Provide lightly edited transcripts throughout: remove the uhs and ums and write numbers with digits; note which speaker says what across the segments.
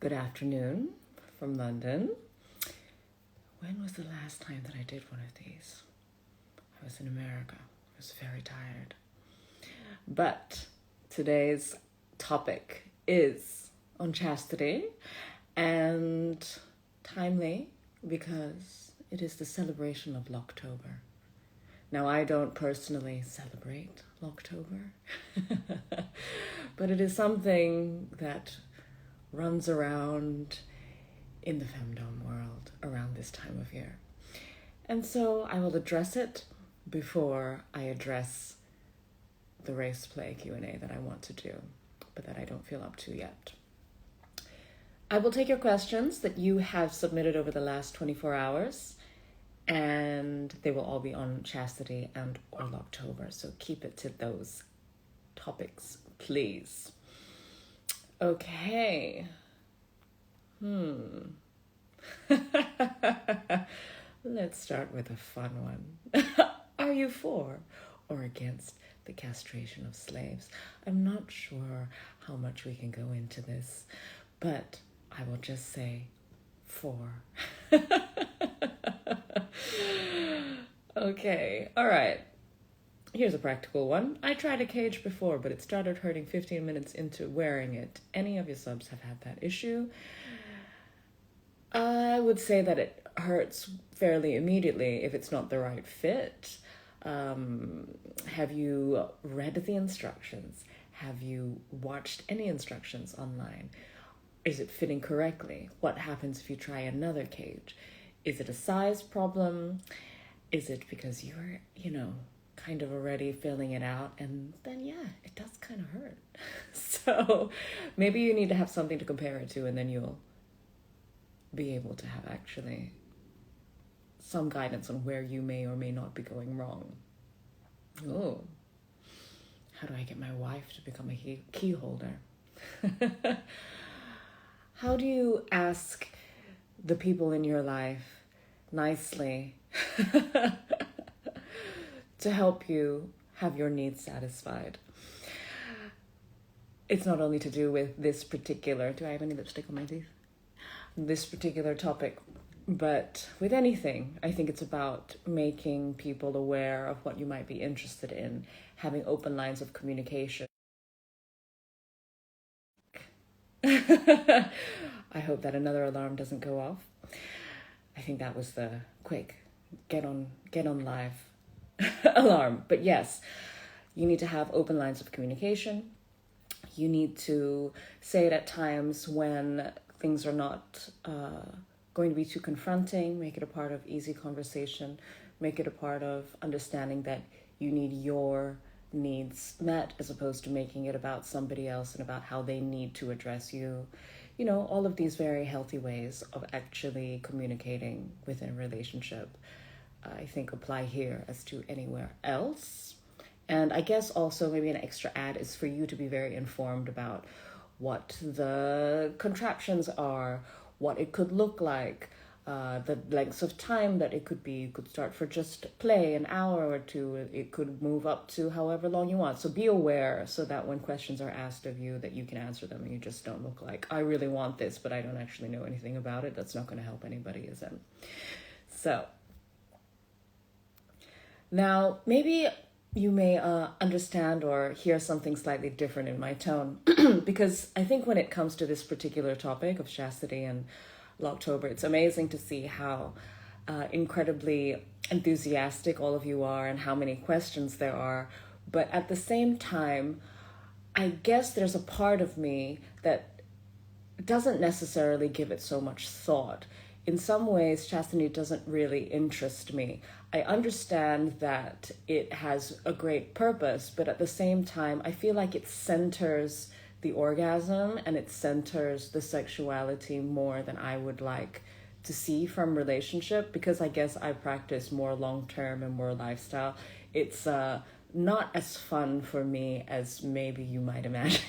Speaker 1: Good afternoon from London. When was the last time that I did one of these? I was in America. I was very tired. But today's topic is on chastity and timely because it is the celebration of Locktober. Now, I don't personally celebrate Locktober, but it is something that runs around in the femdom world around this time of year. And so I will address it before I address the race play Q&A that I want to do, but that I don't feel up to yet. I will take your questions that you have submitted over the last 24 hours, and they will all be on chastity and or Locktober, so keep it to those topics, please. Okay. Let's start with a fun one. Are you for or against the castration of slaves? I'm not sure how much we can go into this, but I will just say for. Okay, all right. Here's a practical one. I tried a cage before, but it started hurting 15 minutes into wearing it. Any of your subs have had that issue? I would say that it hurts fairly immediately if it's not the right fit. Have you read the instructions? Have you watched any instructions online? Is it fitting correctly? What happens if you try another cage? Is it a size problem? Is it because you're, kind of already filling it out, and then it does kind of hurt. So maybe you need to have something to compare it to, and then you'll be able to have actually some guidance on where you may or may not be going wrong. Oh, how do I get my wife to become a key holder? How do you ask the people in your life nicely to help you have your needs satisfied? It's not only to do with this particular, do I have any lipstick on my teeth? This particular topic, but with anything, I think it's about making people aware of what you might be interested in, having open lines of communication. I hope that another alarm doesn't go off. I think that was the quick get on live alarm. But yes, you need to have open lines of communication. You need to say it at times when things are not going to be too confronting. Make it a part of easy conversation. Make it a part of understanding that you need your needs met as opposed to making it about somebody else and about how they need to address you. All of these very healthy ways of actually communicating within a relationship, I think, apply here as to anywhere else. And I guess also maybe an extra add is for you to be very informed about what the contraptions are, what it could look like, the lengths of time that it could be. You could start for just play, an hour or two. It could move up to however long you want. So be aware so that when questions are asked of you, that you can answer them and you just don't look like, I really want this, but I don't actually know anything about it. That's not going to help anybody, is it? So now maybe you may understand or hear something slightly different in my tone because I think when it comes to this particular topic of chastity and Locktober, it's amazing to see how incredibly enthusiastic all of you are and how many questions there are. But at the same time, I guess there's a part of me that doesn't necessarily give it so much thought. In some ways, chastity doesn't really interest me. I understand that it has a great purpose, but at the same time, I feel like it centers the orgasm and it centers the sexuality more than I would like to see from relationship, because I guess I practice more long-term and more lifestyle. It's not as fun for me as maybe you might imagine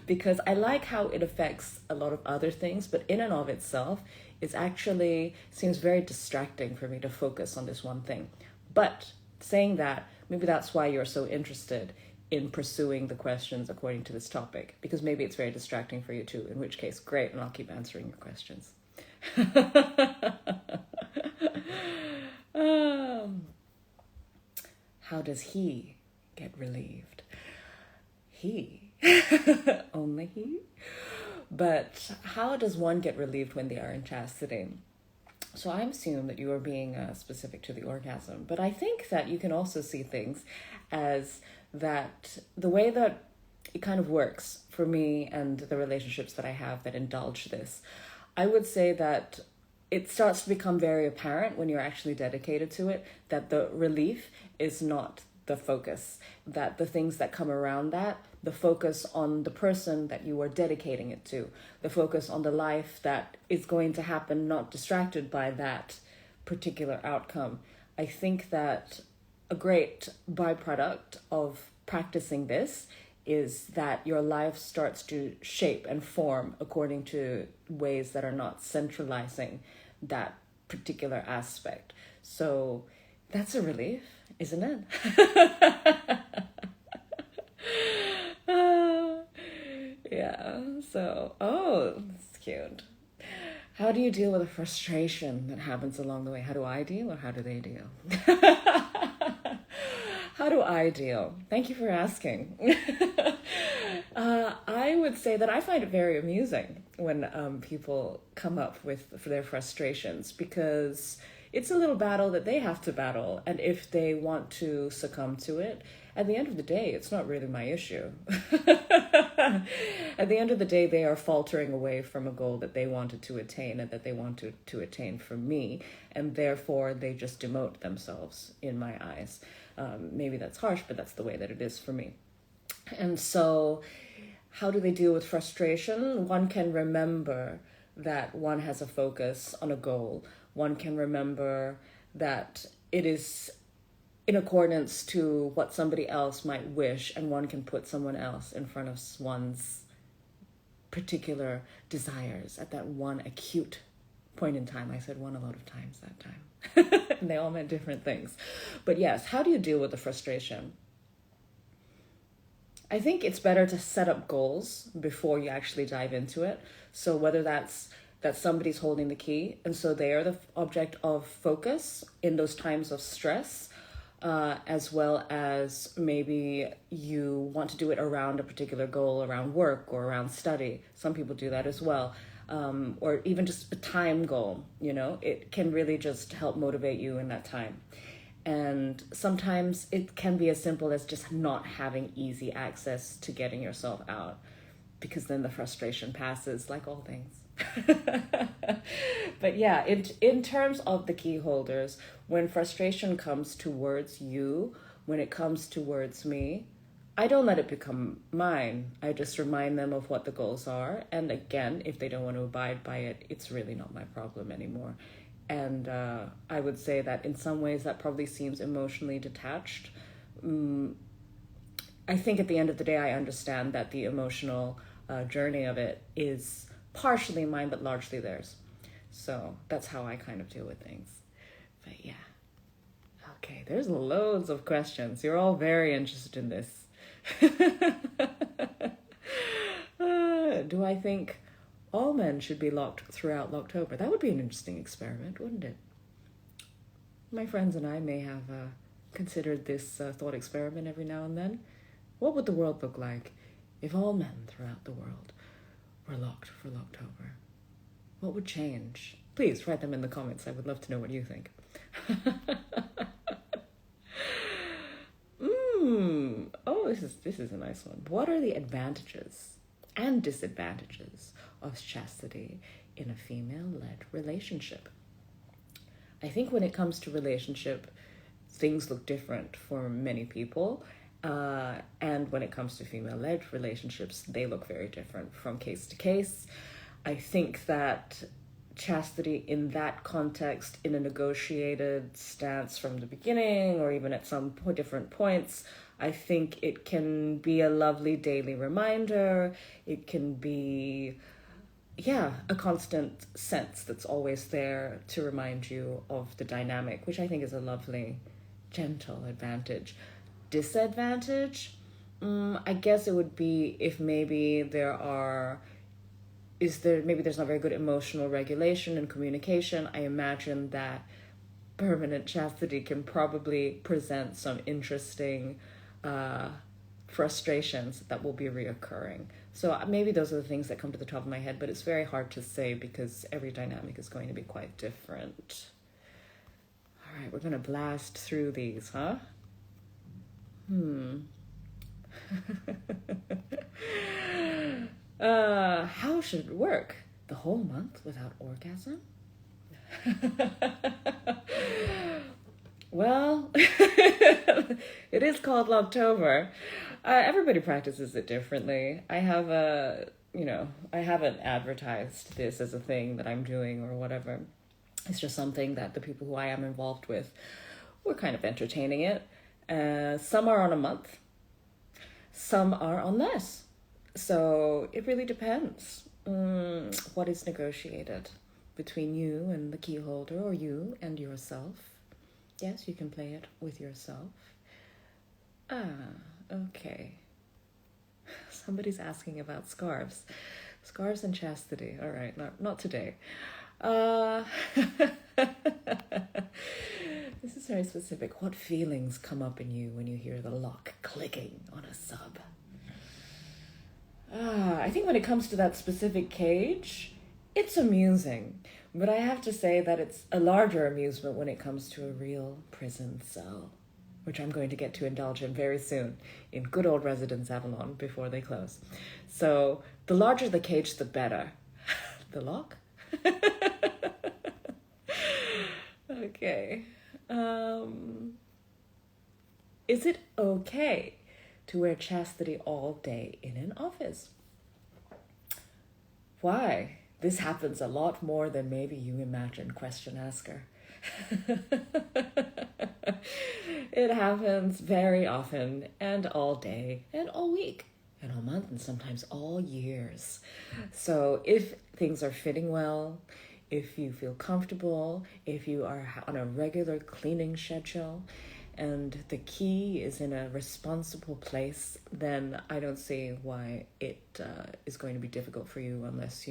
Speaker 1: because I like how it affects a lot of other things, but in and of itself, it actually seems very distracting for me to focus on this one thing. But saying that, maybe that's why you're so interested in pursuing the questions according to this topic, because maybe it's very distracting for you too, in which case, great, and I'll keep answering your questions. How does he get relieved? He. Only he? But how does one get relieved when they are in chastity? So I assume that you are being specific to the orgasm, but I think that you can also see things as that the way that it kind of works for me and the relationships that I have that indulge this, I would say that it starts to become very apparent when you're actually dedicated to it, that the relief is not the focus, that the things that come around that, the focus on the person that you are dedicating it to, the focus on the life that is going to happen, not distracted by that particular outcome. I think that a great byproduct of practicing this is that your life starts to shape and form according to ways that are not centralizing that particular aspect. So that's a relief, isn't it? Yeah, so, that's cute. How do you deal with the frustration that happens along the way? How do I deal, or how do they deal? How do I deal? Thank you for asking. I would say that I find it very amusing when people come up with for their frustrations, because it's a little battle that they have to battle. And if they want to succumb to it, at the end of the day, it's not really my issue. At the end of the day, they are faltering away from a goal that they wanted to attain and that they wanted to attain from me. And therefore, they just demote themselves in my eyes. Maybe that's harsh, but that's the way that it is for me. And so how do they deal with frustration? One can remember that one has a focus on a goal. One can remember that it is in accordance to what somebody else might wish, and one can put someone else in front of one's particular desires at that one acute point in time. I said one a lot of times that time. And they all meant different things. But yes, how do you deal with the frustration? I think it's better to set up goals before you actually dive into it. So whether that's that somebody's holding the key, and so they are the object of focus in those times of stress, as well as maybe you want to do it around a particular goal, around work or around study. Some people do that as well. Or even just a time goal, it can really just help motivate you in that time. And sometimes it can be as simple as just not having easy access to getting yourself out, because then the frustration passes, like all things. But yeah, in terms of the key holders, when frustration comes towards you, when it comes towards me, I don't let it become mine. I just remind them of what the goals are. And again, if they don't want to abide by it, it's really not my problem anymore. And I would say that in some ways that probably seems emotionally detached. I think at the end of the day, I understand that the emotional journey of it is partially mine, but largely theirs. So that's how I kind of deal with things. But yeah. Okay, there's loads of questions. You're all very interested in this. Do I think all men should be locked throughout October? That would be an interesting experiment, wouldn't it? My friends and I may have considered this thought experiment every now and then. What would the world look like if all men throughout the world were locked for October? What would change? Please write them in the comments. I would love to know what you think. Oh, this is a nice one. What are the advantages and disadvantages of chastity in a female-led relationship? I think when it comes to relationship, things look different for many people. And when it comes to female-led relationships, they look very different from case to case. I think that chastity in that context, in a negotiated stance from the beginning, or even at some different points, I think it can be a lovely daily reminder. It can be, a constant sense that's always there to remind you of the dynamic, which I think is a lovely, gentle advantage. Disadvantage? I guess it would be if maybe maybe there's not very good emotional regulation and communication. I imagine that permanent chastity can probably present some interesting frustrations that will be reoccurring. So maybe those are the things that come to the top of my head, but it's very hard to say because every dynamic is going to be quite different. All right, we're going to blast through these, huh? How should it work? The whole month without orgasm? Well, it is called Lobtober. Everybody practices it differently. I haven't advertised this as a thing that I'm doing or whatever. It's just something that the people who I am involved with, we're kind of entertaining it. Some are on a month. Some are on less. So it really depends what is negotiated between you and the key holder, or you and yourself. Yes, you can play it with yourself. Okay. Somebody's asking about scarves. Scarves and chastity. All right, not today. This is very specific. What feelings come up in you when you hear the lock clicking on a sub? I think when it comes to that specific cage, it's amusing. But I have to say that it's a larger amusement when it comes to a real prison cell, which I'm going to get to indulge in very soon in good old Residence Avalon before they close. So the larger the cage, the better. The lock? Okay. Is it okay to wear chastity all day in an office? Why? This happens a lot more than maybe you imagine, question asker. It happens very often and all day and all week and all month and sometimes all years. So if things are fitting well, if you feel comfortable, if you are on a regular cleaning schedule, and the key is in a responsible place, then I don't see why it is going to be difficult for you unless,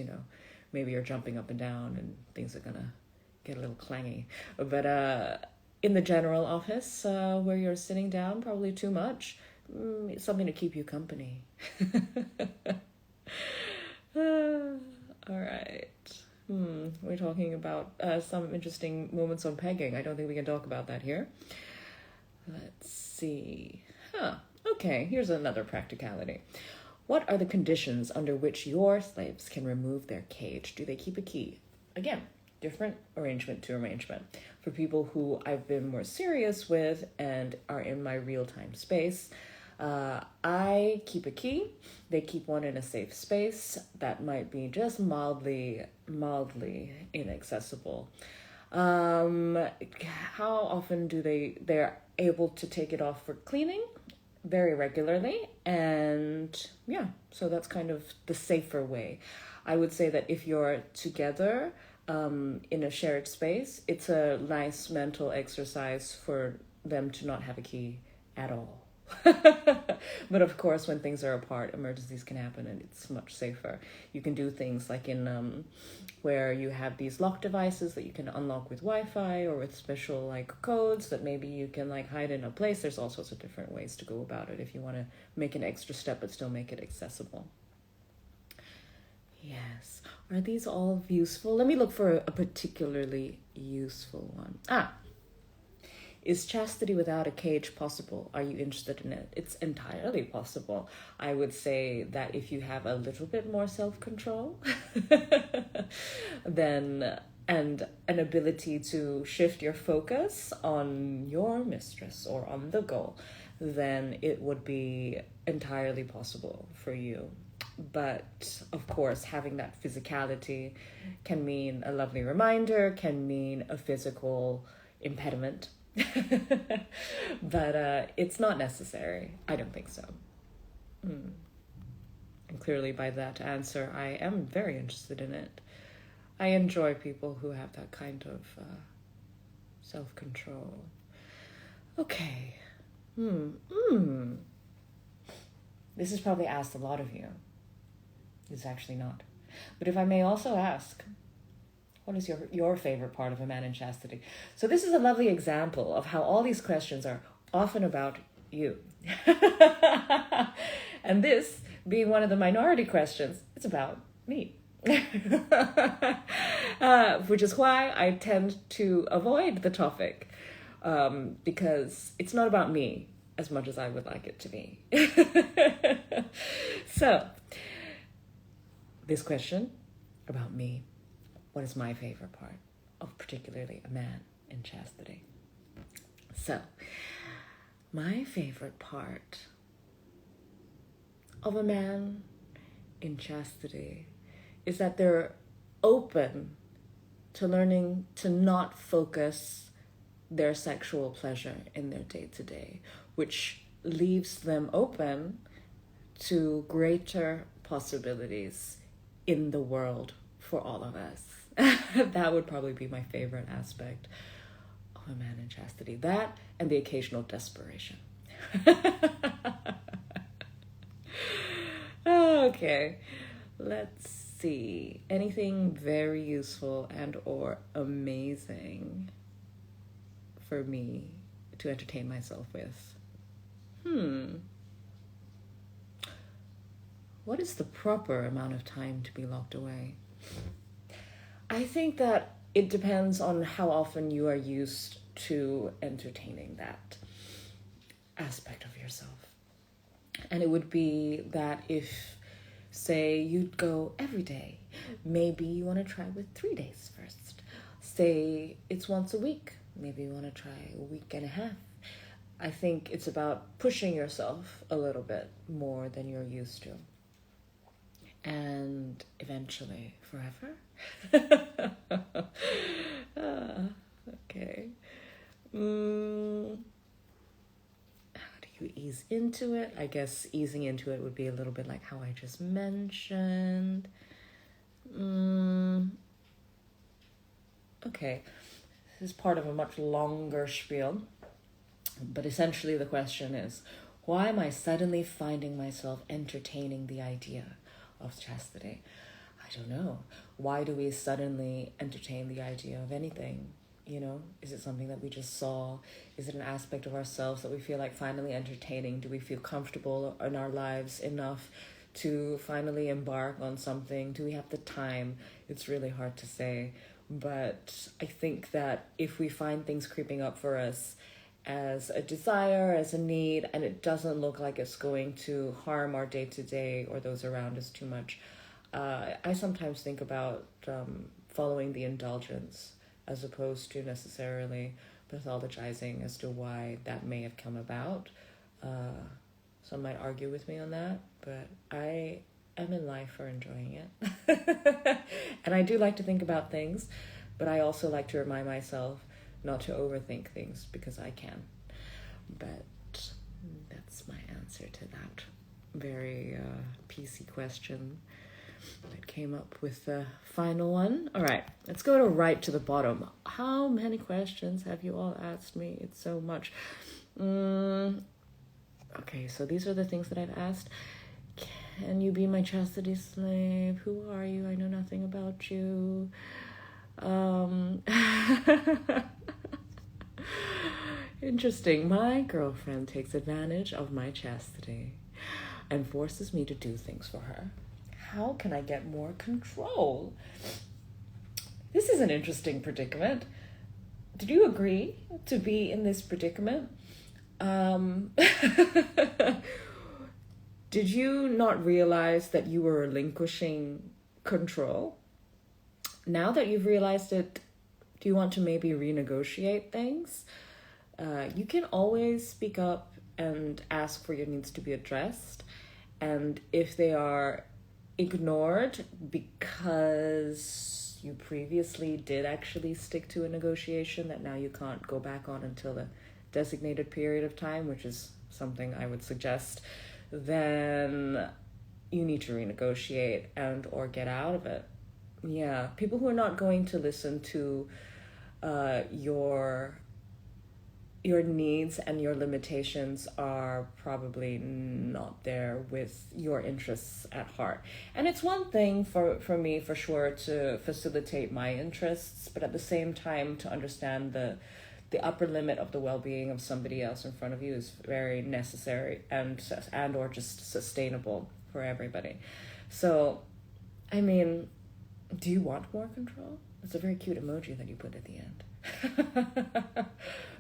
Speaker 1: maybe you're jumping up and down and things are going to get a little clangy. But in the general office where you're sitting down probably too much, it's something to keep you company. All right. We're talking about some interesting moments on pegging. I don't think we can talk about that here. Let's see. Okay, here's another practicality. What are the conditions under which your slaves can remove their cage? Do they keep a key? Again, different arrangement to arrangement. For people who I've been more serious with and are in my real-time space, I keep a key. They keep one in a safe space that might be just mildly inaccessible. How often they're able to take it off for cleaning? Very regularly. And yeah, so that's kind of the safer way. I would say that if you're together in a shared space, it's a nice mental exercise for them to not have a key at all. But of course, when things are apart, emergencies can happen and it's much safer. You can do things like in where you have these lock devices that you can unlock with Wi-Fi or with special codes that maybe you can hide in a place. There's all sorts of different ways to go about it if you want to make an extra step but still make it accessible. Yes. Are these all useful? Let me look for a particularly useful one. Is chastity without a cage possible? Are you interested in it? It's entirely possible. I would say that if you have a little bit more self-control, then and an ability to shift your focus on your mistress or on the goal, then it would be entirely possible for you. But of course, having that physicality can mean a lovely reminder, can mean a physical impediment. But it's not necessary. I don't think so. And clearly by that answer, I am very interested in it. I enjoy people who have that kind of self-control. Okay. This is probably asked a lot of you. It's actually not. But if I may also ask, what is your favorite part of a man in chastity? So this is a lovely example of how all these questions are often about you. And this, being one of the minority questions, it's about me. Which is why I tend to avoid the topic, because it's not about me as much as I would like it to be. So, this question about me, what is my favorite part of particularly a man in chastity? So, my favorite part of a man in chastity is that they're open to learning to not focus their sexual pleasure in their day-to-day, which leaves them open to greater possibilities in the world for all of us. That would probably be my favorite aspect of a man in chastity. That and the occasional desperation. Okay, let's see. Anything very useful and or amazing for me to entertain myself with? What is the proper amount of time to be locked away? I think that it depends on how often you are used to entertaining that aspect of yourself. And it would be that if, say, you'd go every day, maybe you want to try with 3 days first. Say it's once a week, maybe you want to try a week and a half. I think it's about pushing yourself a little bit more than you're used to. And eventually, forever? Okay. How do you ease into it? I guess easing into it would be a little bit like how I just mentioned. Okay. This is part of a much longer spiel. But essentially the question is, why am I suddenly finding myself entertaining the idea of chastity? I don't know. Why do we suddenly entertain the idea of anything? You know, is it something that we just saw? Is it an aspect of ourselves that we feel like finally entertaining? Do we feel comfortable in our lives enough to finally embark on something? Do we have the time? It's really hard to say. But I think that if we find things creeping up for us as a desire, as a need, and it doesn't look like it's going to harm our day-to-day or those around us too much, I sometimes think about following the indulgence as opposed to necessarily pathologizing as to why that may have come about. Some might argue with me on that, but I am in life for enjoying it. And I do like to think about things, but I also like to remind myself not to overthink things because I can. But that's my answer to that very PC question that came up with the final one. All right, let's go right to the bottom. How many questions have you all asked me? It's so much. Okay, so these are the things that I've asked. Can you be my chastity slave? Who are you? I know nothing about you. Interesting. My girlfriend takes advantage of my chastity and forces me to do things for her. How can I get more control? This is an interesting predicament. Did you agree to be in this predicament? Did you not realize that you were relinquishing control? Now that you've realized it, do you want to maybe renegotiate things? You can always speak up and ask for your needs to be addressed. And if they are ignored because you previously did actually stick to a negotiation that now you can't go back on until a designated period of time, which is something I would suggest, then you need to renegotiate and or get out of it. Yeah, people who are not going to listen to your your needs and your limitations are probably not there with your interests at heart. And it's one thing for me, for sure, to facilitate my interests, but at the same time, to understand the upper limit of the well-being of somebody else in front of you is very necessary and or just sustainable for everybody. So, I mean, do you want more control? It's a very cute emoji that you put at the end.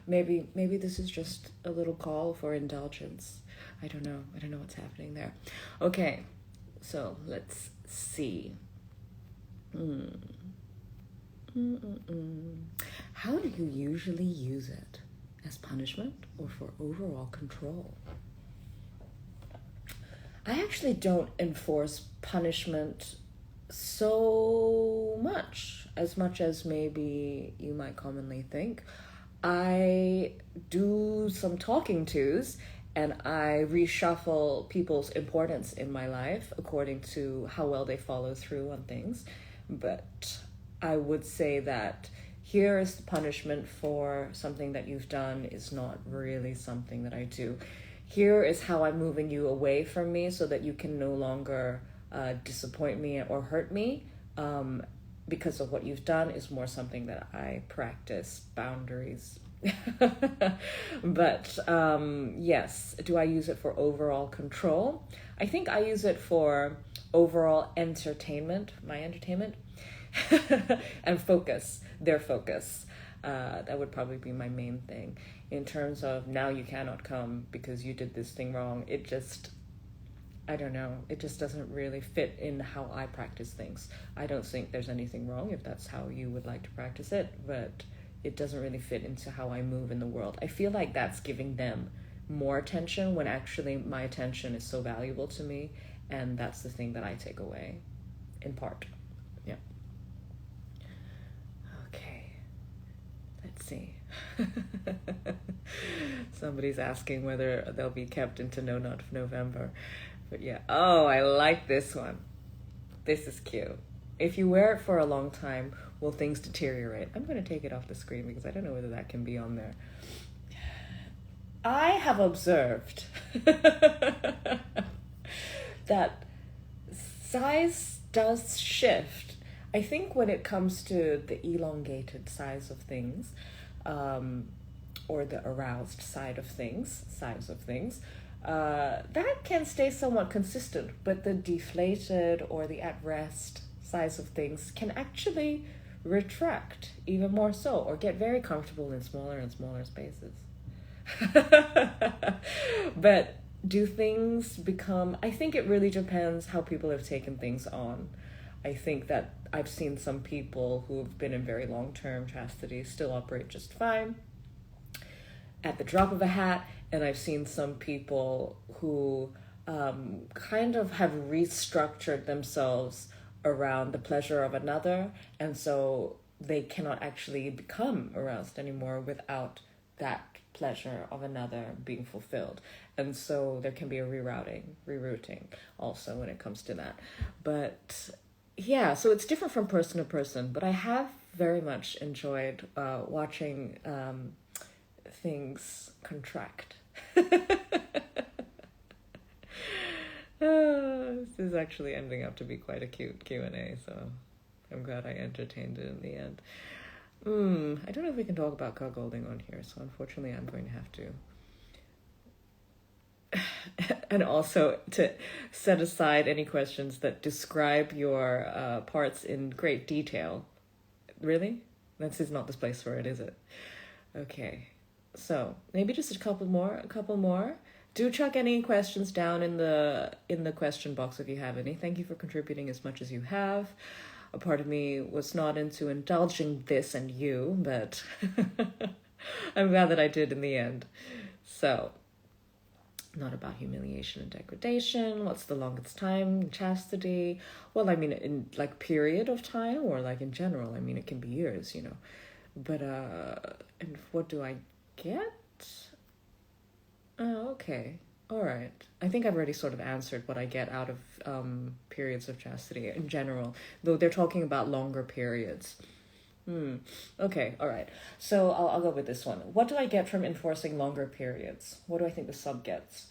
Speaker 1: Maybe this is just a little call for indulgence. I don't know what's happening there. Okay, so let's see. How do you usually use it? As punishment or for overall control? I actually don't enforce punishment so much as maybe you might commonly think. I do some talking tos, and I reshuffle people's importance in my life according to how well they follow through on things. But I would say that here is the punishment for something that you've done is not really something that I do. Here is how I'm moving you away from me so that you can no longer disappoint me or hurt me because of what you've done is more something that I practice boundaries. But yes, do I use it for overall control? I think I use it for overall entertainment, my entertainment, and focus, their focus. That would probably be my main thing. In terms of now you cannot come because you did this thing wrong, it just, I don't know, it just doesn't really fit in how I practice things. I don't think there's anything wrong if that's how you would like to practice it, but it doesn't really fit into how I move in the world. I feel like that's giving them more attention when actually my attention is so valuable to me, and that's the thing that I take away, in part. Yeah. Okay. Let's see. Somebody's asking whether they'll be kept into No Nut November. But yeah. Oh, I like this one. This is cute. If you wear it for a long time, will things deteriorate? I'm going to take it off the screen because I don't know whether that can be on there. I have observed that size does shift. I think when it comes to the elongated size of things, or the aroused size of things, that can stay somewhat consistent, but the deflated or the at rest size of things can actually retract even more so, or get very comfortable in smaller and smaller spaces. But do things become, I think it really depends how people have taken things on. I think that I've seen some people who have been in very long-term chastity still operate just fine at the drop of a hat, and I've seen some people who kind of have restructured themselves around the pleasure of another, and so they cannot actually become aroused anymore without that pleasure of another being fulfilled. And so there can be a rerouting also when it comes to that. But yeah, so it's different from person to person, but I have very much enjoyed watching things contract. This is actually ending up to be quite a cute Q&A, so I'm glad I entertained it in the end. I don't know if we can talk about cuckolding on here, so unfortunately I'm going to have to. And also to set aside any questions that describe your parts in great detail. Really? This is not the place for it, is it? Okay, so maybe just a couple more. Do chuck any questions down in the question box if you have any. Thank you for contributing as much as you have. A part of me was not into indulging this and you, but I'm glad that I did in the end. So, not about humiliation and degradation. What's the longest time in chastity? Well, I mean, in like period of time, or like in general. I mean, it can be years, you know. But and what do I get? Oh, okay. All right. I think I've already sort of answered what I get out of periods of chastity in general, though they're talking about longer periods. Okay, all right. So I'll go with this one. What do I get from enforcing longer periods? What do I think the sub gets?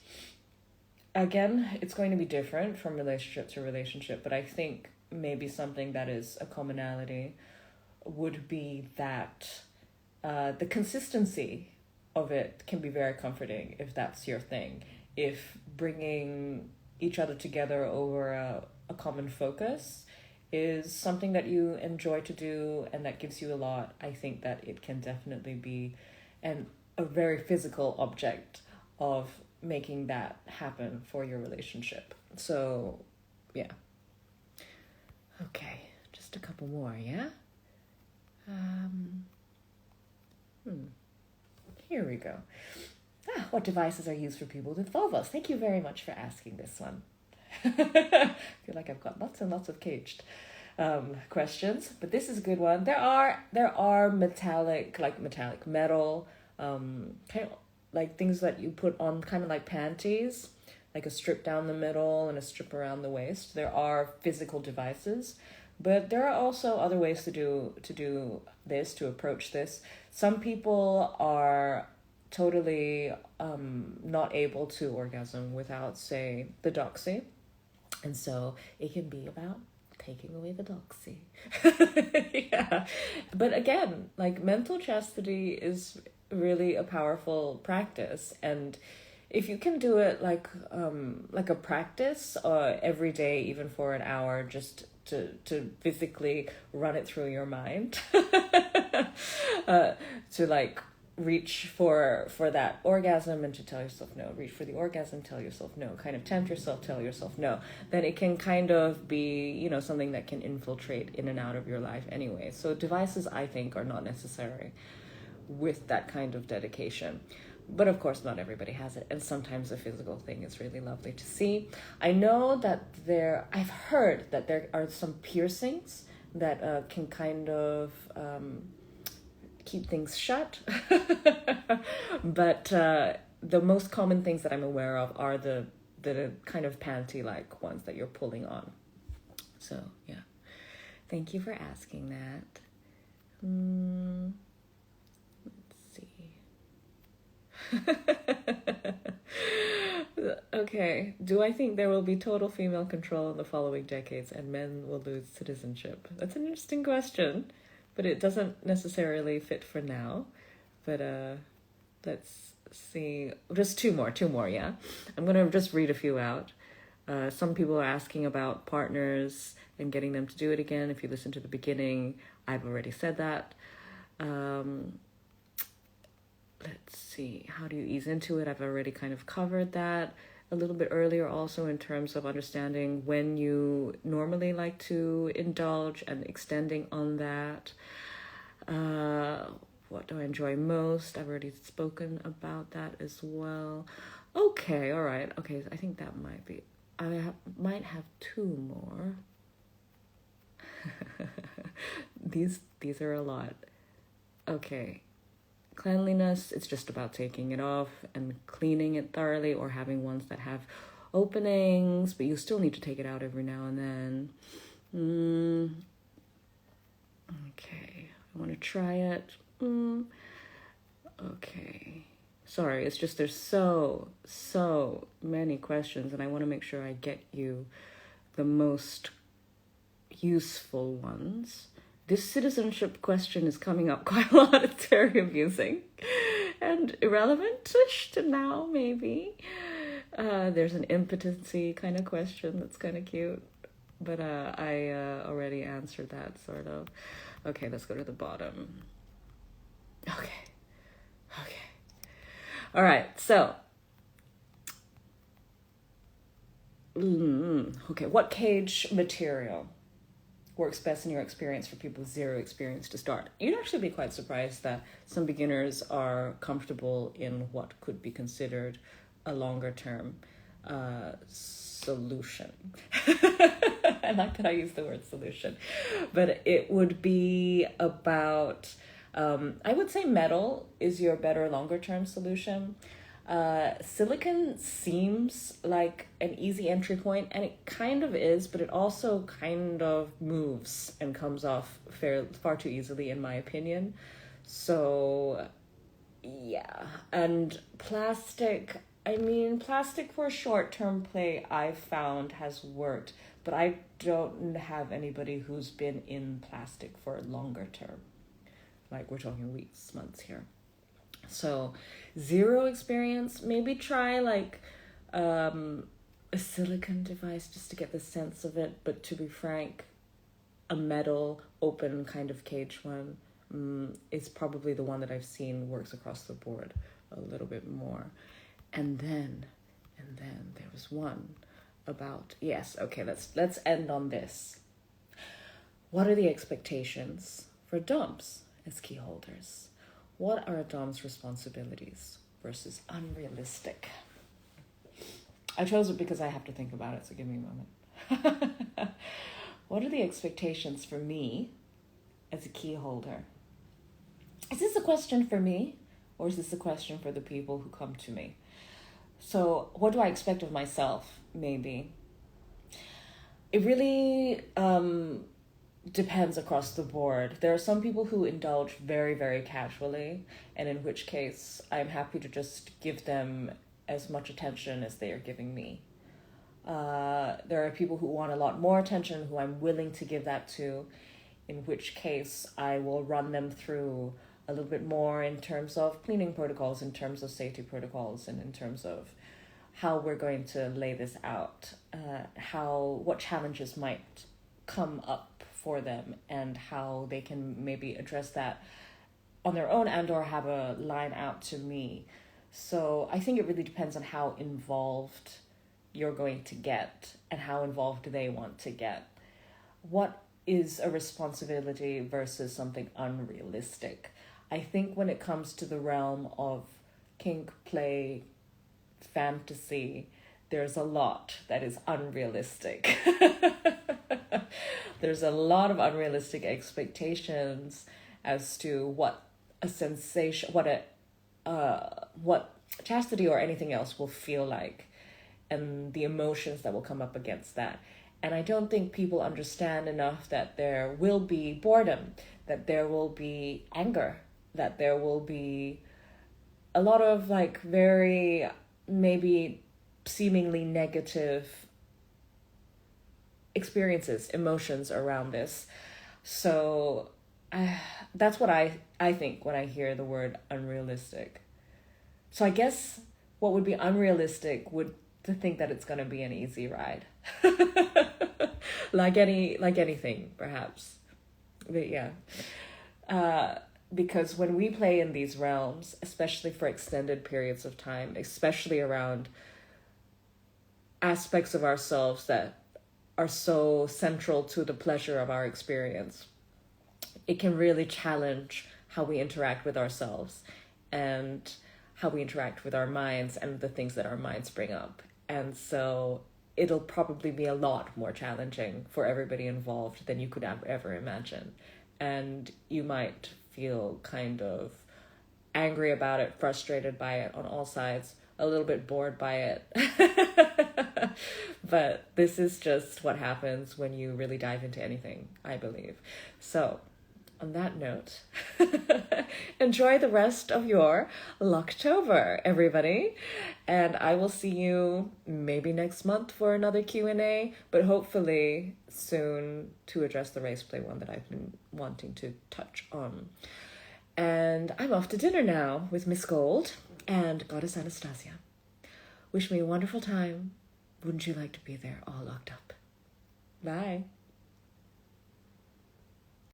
Speaker 1: Again, it's going to be different from relationship to relationship, but I think maybe something that is a commonality would be that the consistency of it can be very comforting if that's your thing. If bringing each other together over a common focus is something that you enjoy to do and that gives you a lot, I think that it can definitely be a very physical object of making that happen for your relationship. So, yeah. Okay, just a couple more, yeah? Here we go. What devices are used for people with vulvas? Thank you very much for asking this one. I feel like I've got lots and lots of caged questions, but this is a good one. There are metallic metal, kind of like things that you put on, kind of like panties, like a strip down the middle and a strip around the waist. There are physical devices, but there are also other ways to do this, to approach this. Some people are totally not able to orgasm without, say, the doxy, and so it can be about taking away the doxy. Yeah, but again, like, mental chastity is really a powerful practice, and if you can do it like a practice every day, even for an hour, just to physically run it through your mind, to like reach for that orgasm and to tell yourself no, reach for the orgasm, tell yourself no, kind of tempt yourself, tell yourself no, then it can kind of be, you know, something that can infiltrate in and out of your life anyway. So devices, I think, are not necessary with that kind of dedication. But of course, not everybody has it, and sometimes a physical thing is really lovely to see. I know that I've heard that there are some piercings that can kind of keep things shut. But the most common things that I'm aware of are the kind of panty-like ones that you're pulling on. So, yeah. Thank you for asking that. Okay. Do I think there will be total female control in the following decades and men will lose citizenship? That's an interesting question, but it doesn't necessarily fit for now. But let's see. Just two more, yeah? I'm going to just read a few out. Some people are asking about partners and getting them to do it again. If you listen to the beginning, I've already said that. Let's see, how do you ease into it? I've already kind of covered that a little bit earlier, also in terms of understanding when you normally like to indulge and extending on that. What do I enjoy most? I've already spoken about that as well. Okay, all right. Okay, I think that might be, might have two more. These are a lot. Okay. Cleanliness, it's just about taking it off and cleaning it thoroughly, or having ones that have openings, but you still need to take it out every now and then. Okay, I want to try it. Okay. Sorry, it's just there's so many questions, and I want to make sure I get you the most useful ones. This citizenship question is coming up quite a lot. It's very amusing and irrelevant-ish to now, maybe. There's an impotency kind of question that's kind of cute, but I already answered that, sort of. Okay, let's go to the bottom. Okay. All right, so. Okay, what cage material works best in your experience for people with zero experience to start? You'd actually be quite surprised that some beginners are comfortable in what could be considered a longer term solution. I like that I use the word solution, but it would be about, I would say metal is your better longer term solution. Silicon seems like an easy entry point, and it kind of is, but it also kind of moves and comes off far too easily, in my opinion. So, yeah. And plastic, I mean, plastic for short-term play I've found has worked, but I don't have anybody who's been in plastic for longer term. Like, we're talking weeks, months here. So, zero experience, maybe try like a silicone device just to get the sense of it. But to be frank, a metal open kind of cage one is probably the one that I've seen works across the board a little bit more. And then there was one about, yes, okay, let's end on this. What are the expectations for DOMs as key holders? What are a DOM's responsibilities versus unrealistic? I chose it because I have to think about it, so give me a moment. What are the expectations for me as a key holder? Is this a question for me, or is this a question for the people who come to me? So what do I expect of myself, maybe? It really depends across the board. There are some people who indulge very, very casually, and in which case I'm happy to just give them as much attention as they are giving me. There are people who want a lot more attention, who I'm willing to give that to, in which case I will run them through a little bit more in terms of cleaning protocols, in terms of safety protocols, and in terms of how we're going to lay this out, what challenges might come up for them, and how they can maybe address that on their own and or have a line out to me. So I think it really depends on how involved you're going to get and how involved they want to get. What is a responsibility versus something unrealistic? I think when it comes to the realm of kink, play, fantasy, there's a lot that is unrealistic. There's a lot of unrealistic expectations as to what a sensation, what chastity or anything else will feel like, and the emotions that will come up against that. And I don't think people understand enough that there will be boredom, that there will be anger, that there will be a lot of like very maybe seemingly negative experiences, emotions around this. So that's what I think when I hear the word unrealistic. So I guess what would be unrealistic would to think that it's going to be an easy ride. like anything perhaps. But yeah. Because when we play in these realms, especially for extended periods of time, especially around aspects of ourselves that are so central to the pleasure of our experience, it can really challenge how we interact with ourselves and how we interact with our minds and the things that our minds bring up. And so it'll probably be a lot more challenging for everybody involved than you could ever imagine. And you might feel kind of angry about it, frustrated by it on all sides, a little bit bored by it. But this is just what happens when you really dive into anything, I believe. So on that note, enjoy the rest of your Locktober, everybody. And I will see you maybe next month for another Q&A, but hopefully soon to address the race play one that I've been wanting to touch on. And I'm off to dinner now with Miss Gold and Goddess Anastasia. Wish me a wonderful time. Wouldn't you like to be there all locked up? Bye.